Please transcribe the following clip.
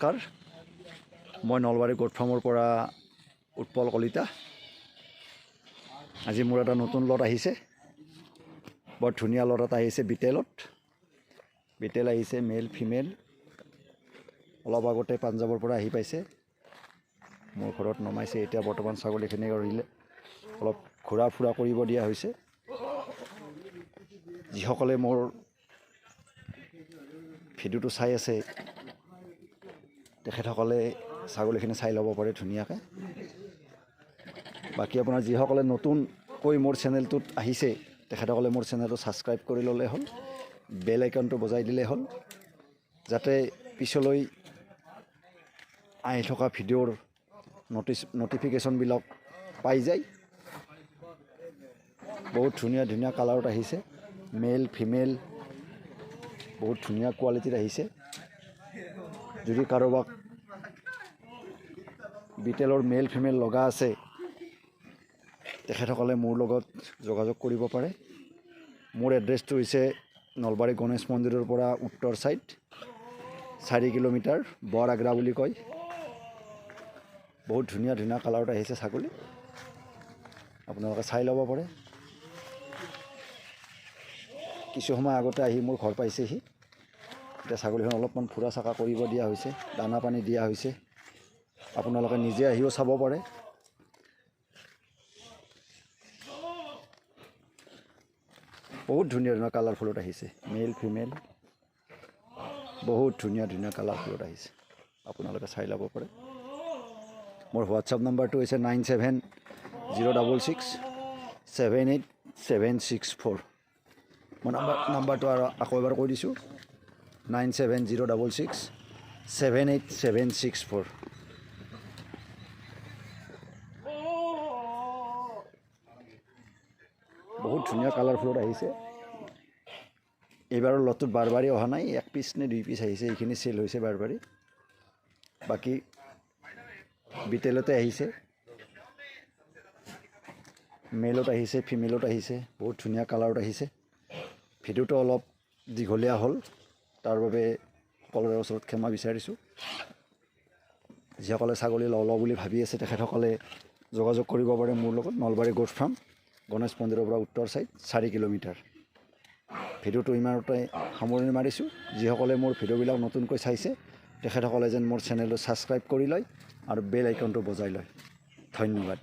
নমস্কাৰ মই নলবাৰী গোট ফাৰ্মৰ পৰা উৎপল কলিতা আজি মোৰ এটা নতুন লট আহিছে বৰ ধুনীয়া লট এটা আহিছে বিটেল আহিছে মেল ফিমেল অলপ আগতে পাঞ্জাবৰ পৰা আহি পাইছে মোৰ ঘৰত নমাইছে এতিয়া বৰ্তমান ছাগলীখিনি অলপ ঘূৰা ফুৰা কৰিব দিয়া হৈছে যিসকলে মোৰ ভিডিঅ'টো চাই আছে তেখেতসকলে ছাগলীখিনি চাই ল'ব পাৰে ধুনীয়াকৈ বাকী আপোনাৰ যিসকলে নতুনকৈ মোৰ চেনেলটোত আহিছে তেখেতসকলে মোৰ চেনেলটো ছাবস্ক্ৰাইব কৰি ল'লে হ'ল বেল আইকনটো বজাই দিলে হ'ল যাতে পিছলৈ আহি থকা ভিডিঅ'ৰ নটিফিকেশ্যনবিলাক পাই যায় বহুত ধুনীয়া ধুনীয়া কালাৰত আহিছে মেল ফিমেল বহুত ধুনীয়া কোৱালিটিৰ আহিছে যদি কাৰোবাক বিটেলৰ মেল ফিমেল লগা আছে তেখেতসকলে মোৰ লগত যোগাযোগ কৰিব পাৰে মোৰ এড্ৰেছটো হৈছে নলবাৰী গণেশ মন্দিৰৰ পৰা উত্তৰ ছাইড 4 কিলোমিটাৰ বৰ আগ্ৰা বুলি কয় বহুত ধুনীয়া ধুনীয়া কালাৰত আহিছে ছাগলী আপোনালোকে চাই ল'ব পাৰে কিছু সময় আগতে আহি মোৰ ঘৰ পাইছেহি এতিয়া ছাগলীখন অলপমান ফুৰা চাকা কৰিব দিয়া হৈছে দানা পানী দিয়া হৈছে আপোনালোকে নিজে আহিও চাব পাৰে বহুত ধুনীয়া ধুনীয়া কালাৰফুলত আহিছে মেল ফিমেল বহুত ধুনীয়া ধুনীয়া কালাৰফুলত আহিছে আপোনালোকে চাই ল'ব পাৰে মোৰ হোৱাটছআপ নাম্বাৰটো হৈছে 9706678764 মই নাম্বাৰটো আৰু আকৌ এবাৰ কৈ দিছোঁ 9706678764 বহুত ধুনীয়া কালাৰফুলত আহিছে এইবাৰৰ লটটোত বাৰবাৰী অহা নাই 1 পিচ নে 2 পিচ আহিছে এইখিনি চেল হৈছে বাৰবাৰী বাকী বিটেলতে আহিছে মেলত আহিছে ফিমেলত আহিছে বহুত ধুনীয়া কালাৰত আহিছে ভিডিঅ'টো অলপ দীঘলীয়া হ'ল তাৰ বাবে সকলোৰে ওচৰত ক্ষমা বিচাৰিছোঁ যিসকলে ছাগলী লওঁ বুলি ভাবি আছে তেখেতসকলে যোগাযোগ কৰিব পাৰে মোৰ লগত নলবাৰী গোট ফাৰ্ম গণেশ মন্দিৰৰ পৰা উত্তৰ ছাইড 4 কিলোমিটাৰ ভিডিঅ'টো ইমানতে সামৰণি মাৰিছোঁ যিসকলে মোৰ ভিডিঅ'বিলাক নতুনকৈ চাইছে তেখেতসকলে যেন মোৰ চেনেলটো ছাবস্ক্ৰাইব কৰি লয় আৰু বেল আইকনটো বজাই লয় ধন্যবাদ।